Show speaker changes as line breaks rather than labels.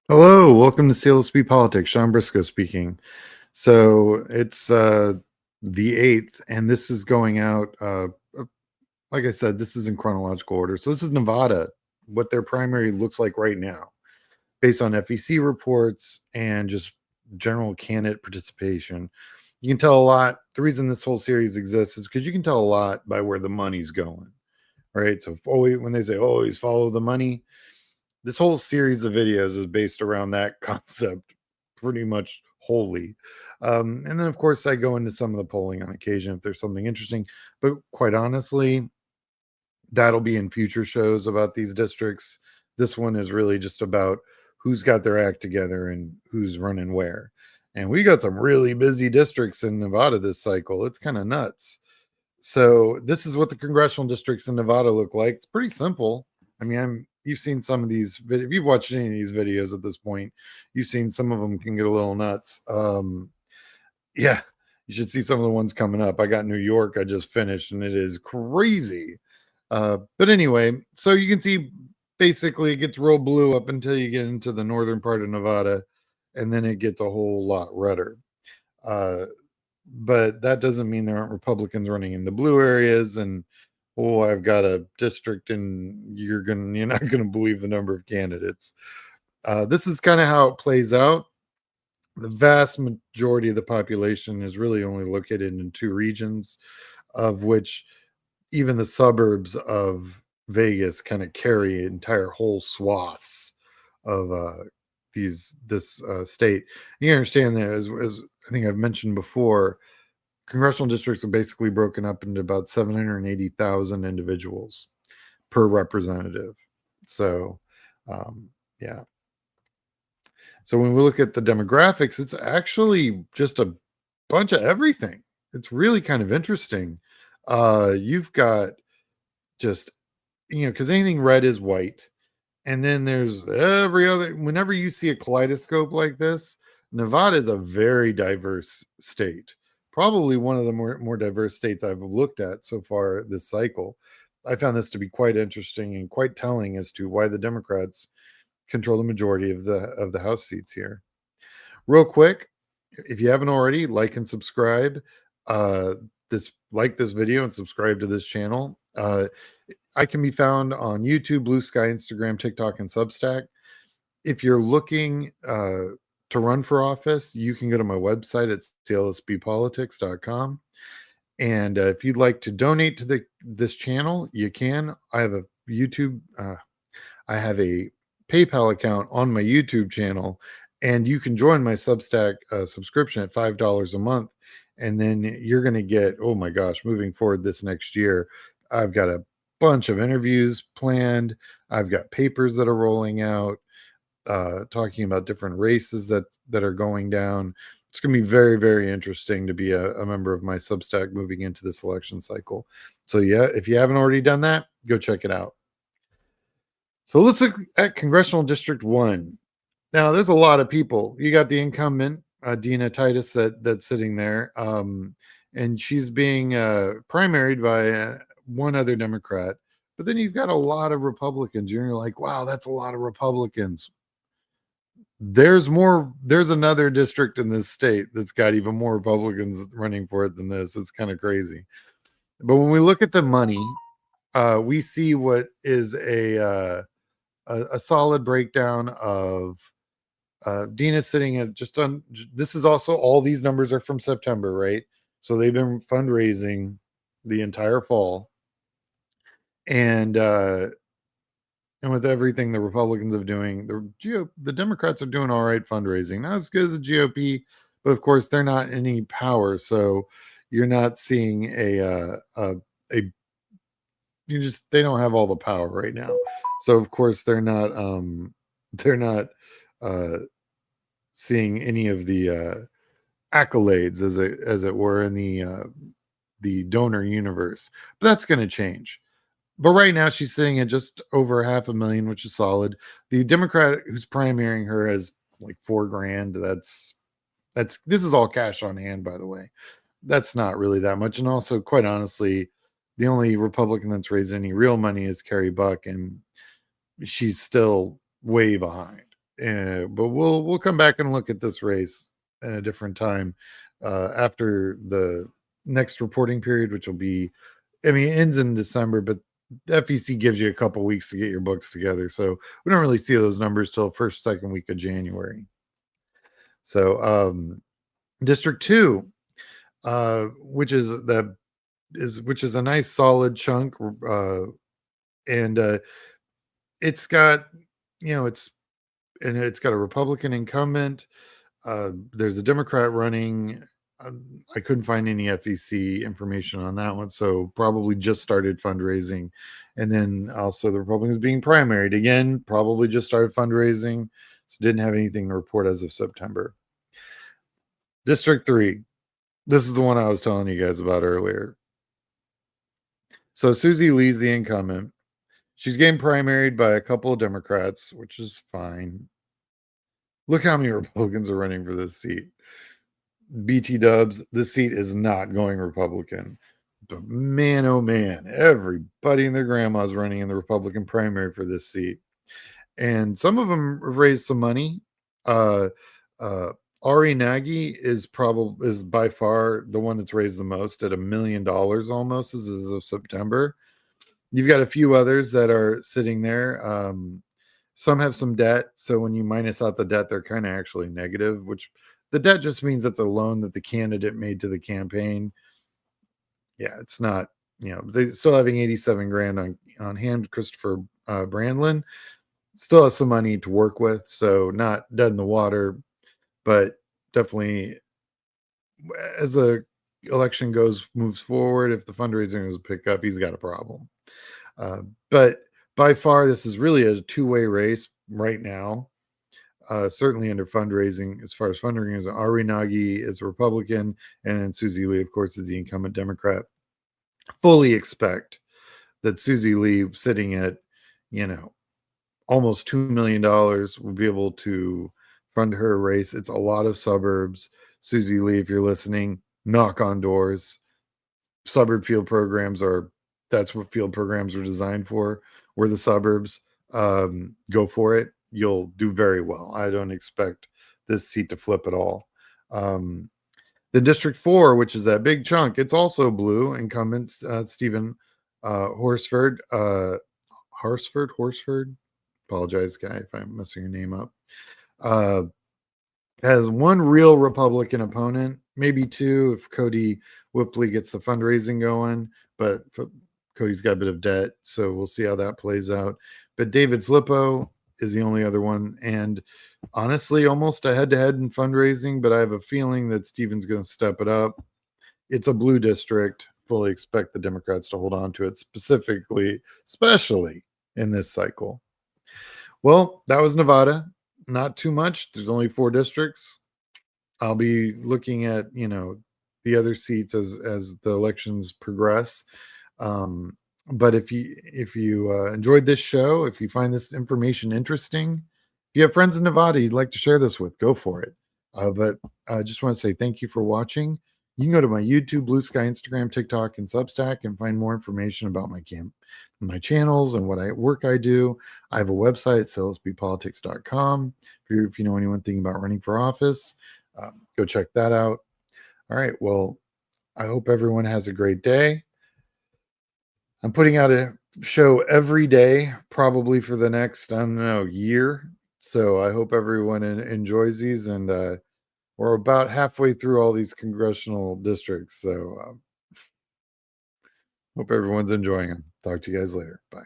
Hello, welcome to CLSP Politics. Sean Briscoe speaking. So it's the 8th, and this is going out. Like I said, this is in chronological order. So this is Nevada, what their primary looks like right now, based on FEC reports and just general candidate participation. You can tell a lot. The reason this whole series exists is because you can tell a lot by where the money's going, right? So always, when they say always follow the money, this whole series of videos is based around that concept pretty much wholly. And then, of course, I go into some of the polling on occasion if there's something interesting. But quite honestly, that'll be in future shows about these districts. This one is really just about who's got their act together and who's running where. And we got some really busy districts in Nevada this cycle. It's kind of nuts. So this is what the congressional districts in Nevada look like. It's pretty simple. I mean, you've seen some of these. If you've watched any of these videos at this point, you've seen some of them can get a little nuts. Yeah, you should see some of the ones coming up. I got New York. I just finished, and it is crazy. But anyway, so you can see basically it gets real blue up until you get into the northern part of Nevada, and then it gets a whole lot redder. But that doesn't mean there aren't Republicans running in the blue areas. And oh, I've got a district, and you're not gonna believe the number of candidates. This is kind of how it plays out. The vast majority of the population is really only located in two regions, of which even the suburbs of Vegas kind of carry entire whole swaths of this state. You understand that as I think I've mentioned before, congressional districts are basically broken up into about 780,000 individuals per representative. So, yeah. So when we look at the demographics, it's actually just a bunch of everything. It's really kind of interesting. You've got just, because anything red is white. And then there's every other, whenever you see a kaleidoscope like this, Nevada is a very diverse state. Probably one of the more diverse states I've looked at so far this cycle. I found this to be quite interesting and quite telling as to why the Democrats control the majority of the House seats here. Real quick, if you haven't already, like and subscribe. This video and subscribe to this channel. I can be found on YouTube, Blue Sky, Instagram, TikTok, and Substack. If you're looking to run for office, you can go to my website at clsbpolitics.com. And if you'd like to donate to this channel, you can. I have a YouTube, I have a PayPal account on my YouTube channel, and you can join my Substack subscription at $5 a month. And then you're going to get, oh my gosh, moving forward this next year, I've got a bunch of interviews planned. I've got papers that are rolling out, talking about different races that are going down. It's going to be very, very interesting to be a member of my Substack moving into this election cycle. So yeah, if you haven't already done that, go check it out. So let's look at Congressional District 1. Now, there's a lot of people. You got the incumbent, Dina Titus, that's sitting there. And she's being primaried by one other Democrat. But then you've got a lot of Republicans. You're like, wow, that's a lot of Republicans. There's another district in this state that's got even more Republicans running for it than this. It's kind of crazy. But when we look at the money, we see what is a solid breakdown of Dina sitting at just on. This is also, all these numbers are from September, right? So they've been fundraising the entire fall, and with everything the Republicans are doing, the Democrats are doing all right fundraising, not as good as the GOP, but of course they're not in any power, so you're not seeing they don't have all the power right now. So of course they're not seeing any of the accolades, as it were, in the donor universe. But that's going to change. But right now she's sitting at just over $500,000, which is solid. The Democrat who's primarying her has like $4,000. This is all cash on hand, by the way. That's not really that much. And also, quite honestly, the only Republican that's raised any real money is Carrie Buck, and she's still way behind. but we'll come back and look at this race at a different time after the next reporting period, which will be, I mean, it ends in December, but the FEC gives you a couple weeks to get your books together, so we don't really see those numbers till first, second week of January. So District 2, which is a nice solid chunk, and it's got, it's got a Republican incumbent. There's a Democrat running. I couldn't find any FEC information on that one, so probably just started fundraising. And then also the Republicans being primaried again, probably just started fundraising, so didn't have anything to report as of September. District 3, this is the one I was telling you guys about earlier. So Susie Lee's the incumbent. She's getting primaried by a couple of Democrats, which is fine. Look how many Republicans are running for this seat. BT dubs, this seat is not going Republican. But man, oh man, everybody and their grandma's running in the Republican primary for this seat. And some of them raised some money. Ari Nagy is by far the one that's raised the most at $1 million almost as of September. You've got a few others that are sitting there. Some have some debt, so when you minus out the debt, they're kind of actually negative, which the debt just means that's a loan that the candidate made to the campaign. Yeah, it's not, they still having 87 grand on hand. Christopher Brandlin still has some money to work with, so not dead in the water, but definitely as the election moves forward, if the fundraising is pick up, he's got a problem. But by far, this is really a two-way race right now. Certainly under fundraising, as far as fundraising, is Ari Nagy is a Republican, and Susie Lee, of course, is the incumbent Democrat. Fully expect that Susie Lee, sitting at, almost $2 million, will be able to fund her race. It's a lot of suburbs. Susie Lee, if you're listening, knock on doors. Suburb field programs that's what field programs are designed for. We're the suburbs. Go for it. You'll do very well. I don't expect this seat to flip at all. The District 4, which is that big chunk, it's also blue. Incumbent Stephen Horsford. Horsford. Apologize, guy, if I'm messing your name up. Has one real Republican opponent, maybe two if Cody Whipley gets the fundraising going, but Cody's got a bit of debt, so we'll see how that plays out. But David Flippo is the only other one, and honestly, almost a head-to-head in fundraising, but I have a feeling that Stephen's going to step it up. It's a blue district. Fully expect the Democrats to hold on to it, especially in this cycle. Well, that was Nevada. Not too much. There's only 4 districts. I'll be looking at, the other seats as the elections progress. But if you enjoyed this show, if you find this information interesting, if you have friends in Nevada you'd like to share this with, go for it. But I just want to say thank you for watching. You can go to my YouTube, Blue Sky, Instagram, TikTok, and Substack and find more information about my channels and what work I do. I have a website, salespepolitics.com. If you know anyone thinking about running for office, go check that out. All right. Well, I hope everyone has a great day. I'm putting out a show every day, probably for the next, year. So I hope everyone enjoys these, and we're about halfway through all these congressional districts. So hope everyone's enjoying them. Talk to you guys later. Bye.